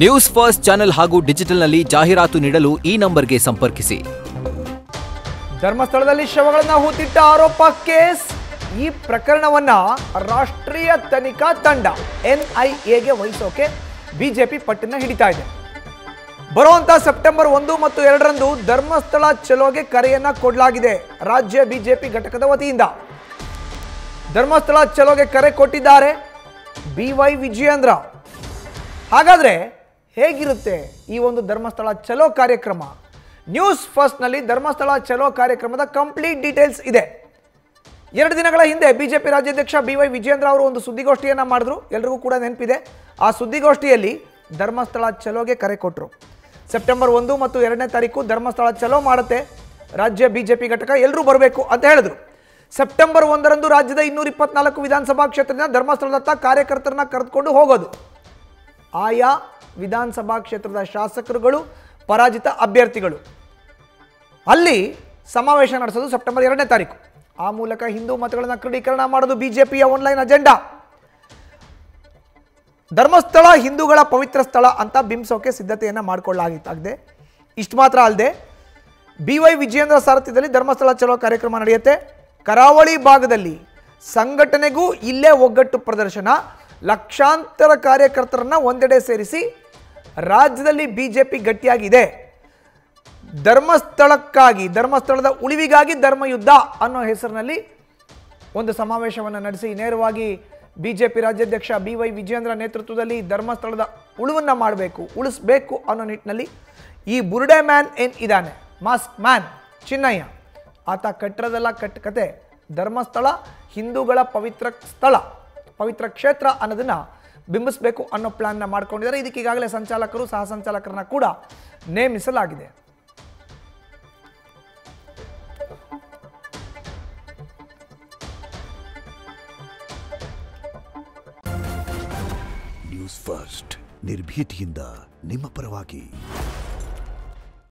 News first channel ಹಾಗೂ ಡಿಜಿಟಲ್ನಲ್ಲಿ ಜಾಹೀರಾತು ನೀಡಲು ಈ ನಂಬರ್ಗೆ ಸಂಪರ್ಕಿಸಿ. ಧರ್ಮಸ್ಥಳದಲ್ಲಿ ಶವಗಳನ್ನು ಹೂತಿಟ್ಟ ಆರೋಪ ಕೇಸ್. ಈ ಪ್ರಕರಣವನ್ನ ರಾಷ್ಟ್ರೀಯ ತನಿಖಾ ತಂಡ NIAಗೆ ವಹಿಸೋಕೆ ಬಿಜೆಪಿ ಪಟ್ಟನ್ನ ಹಿಡಿತಾ ಇದೆ. ಬರುವಂತ ಸೆಪ್ಟೆಂಬರ್ 1 ಮತ್ತು 2ರಂದು ಧರ್ಮಸ್ಥಳ ಚಲೋಗೆ ಕರೆಯನ್ನ ಕೊಡಲಾಗಿದೆ. ರಾಜ್ಯ ಬಿಜೆಪಿ ಘಟಕದ ವತಿಯಿಂದ ಧರ್ಮಸ್ಥಳ ಚಲೋಗೆ ಕರೆ ಕೊಟ್ಟಿದ್ದಾರೆ BY ವಿಜಯೇಂದ್ರ. ಹಾಗಾದ್ರೆ ಹೇಗಿರುತ್ತೆ ಈ ಒಂದು ಧರ್ಮಸ್ಥಳ ಚಲೋ ಕಾರ್ಯಕ್ರಮ? ನ್ಯೂಸ್ ಫಸ್ಟ್ ನಲ್ಲಿ ಧರ್ಮಸ್ಥಳ ಚಲೋ ಕಾರ್ಯಕ್ರಮದ ಕಂಪ್ಲೀಟ್ ಡೀಟೇಲ್ಸ್ ಇದೆ. 2 ದಿನಗಳ ಹಿಂದೆ ಬಿಜೆಪಿ ರಾಜ್ಯಾಧ್ಯಕ್ಷ BY ವಿಜಯೇಂದ್ರ ಅವರು ಒಂದು ಸುದ್ದಿಗೋಷ್ಠಿಯನ್ನ ಮಾಡಿದ್ರು. ಎಲ್ರಿಗೂ ಕೂಡ ನೆನಪಿದೆ. ಆ ಸುದ್ದಿಗೋಷ್ಠಿಯಲ್ಲಿ ಧರ್ಮಸ್ಥಳ ಚಲೋಗೆ ಕರೆ ಕೊಟ್ಟರು. ಸೆಪ್ಟೆಂಬರ್ 1 ಮತ್ತು 2ನೇ ತಾರೀಕು ಧರ್ಮಸ್ಥಳ ಚಲೋ ಮಾಡುತ್ತೆ ರಾಜ್ಯ ಬಿಜೆಪಿ ಘಟಕ, ಎಲ್ಲರೂ ಬರಬೇಕು ಅಂತ ಹೇಳಿದ್ರು. ಸೆಪ್ಟೆಂಬರ್ 1ರಂದು ರಾಜ್ಯದ 224 ವಿಧಾನಸಭಾ ಕ್ಷೇತ್ರದಿಂದ ಧರ್ಮಸ್ಥಳದತ್ತ ಕಾರ್ಯಕರ್ತರನ್ನ ಕರೆದುಕೊಂಡು ಹೋಗೋದು. ಆಯಾ ವಿಧಾನಸಭಾ ಕ್ಷೇತ್ರದ ಶಾಸಕರುಗಳು, ಪರಾಜಿತ ಅಭ್ಯರ್ಥಿಗಳು ಅಲ್ಲಿ ಸಮಾವೇಶ ನಡೆಸೋದು ಸೆಪ್ಟೆಂಬರ್ 2ನೇ ತಾರೀಕು. ಆ ಮೂಲಕ ಹಿಂದೂ ಮತಗಳನ್ನು ಕ್ರೋಢೀಕರಣ ಮಾಡೋದು ಬಿಜೆಪಿಯ ಆನ್ಲೈನ್ ಅಜೆಂಡಾ. ಧರ್ಮಸ್ಥಳ ಹಿಂದೂಗಳ ಪವಿತ್ರ ಸ್ಥಳ ಅಂತ ಬಿಂಬಿಸೋಕೆ ಸಿದ್ಧತೆಯನ್ನು ಮಾಡಿಕೊಳ್ಳಲಾಗಿದೆ. ಇಷ್ಟು ಮಾತ್ರ ಅಲ್ಲದೆ BY ವಿಜಯೇಂದ್ರ ಸಾರಥ್ಯದಲ್ಲಿ ಧರ್ಮಸ್ಥಳ ಚಲೋ ಕಾರ್ಯಕ್ರಮ ನಡೆಯುತ್ತೆ. ಕರಾವಳಿ ಭಾಗದಲ್ಲಿ ಸಂಘಟನೆಗೂ ಇಲ್ಲೇ ಒಗ್ಗಟ್ಟು ಪ್ರದರ್ಶನ, ಲಕ್ಷಾಂತರ ಕಾರ್ಯಕರ್ತರನ್ನ ಒಂದೆಡೆ ಸೇರಿಸಿ ರಾಜ್ಯದಲ್ಲಿ ಬಿಜೆಪಿ ಗಟ್ಟಿಯಾಗಿದೆ. ಧರ್ಮಸ್ಥಳಕ್ಕಾಗಿ, ಧರ್ಮಸ್ಥಳದ ಉಳಿವಿಗಾಗಿ ಧರ್ಮಯುದ್ಧ ಅನ್ನೋ ಹೆಸರಿನಲ್ಲಿ ಒಂದು ಸಮಾವೇಶವನ್ನು ನಡೆಸಿ ನೇರವಾಗಿ ಬಿಜೆಪಿ ರಾಜ್ಯಾಧ್ಯಕ್ಷ BY ವಿಜಯೇಂದ್ರ ನೇತೃತ್ವದಲ್ಲಿ ಧರ್ಮಸ್ಥಳದ ಉಳಿವನ್ನ ಮಾಡಬೇಕು, ಉಳಿಸಬೇಕು ಅನ್ನೋ ನಿಟ್ಟಿನಲ್ಲಿ ಈ ಬುರ್ಡೆ ಮ್ಯಾನ್ ಇದ್ದಾನೆ, ಮಾಸ್ಕ್ ಮ್ಯಾನ್ ಚಿನ್ನಯ್ಯ, ಆತ ಕಟ್ಟಿರೋದೆಲ್ಲ ಕತೆ ಧರ್ಮಸ್ಥಳ ಹಿಂದೂಗಳ ಪವಿತ್ರ ಸ್ಥಳ, ಪವಿತ್ರ ಕ್ಷೇತ್ರ ಅನ್ನೋದನ್ನ ಬಿಂಬಿಸಬೇಕು ಅನ್ನೋ ಪ್ಲಾನ್ನ ಮಾಡ್ಕೊಂಡಿದ್ದಾರೆ. ಇದಕ್ಕೆ ಈಗಾಗಲೇ ಸಂಚಾಲಕರು, ಸಹ ಸಂಚಾಲಕರನ್ನ ಕೂಡ ನೇಮಿಸಲಾಗಿದೆ. ನ್ಯೂಸ್ ಫಸ್ಟ್ ನಿರ್ಭೀತಿಯಿಂದ ನಿಮ್ಮ ಪರವಾಗಿ.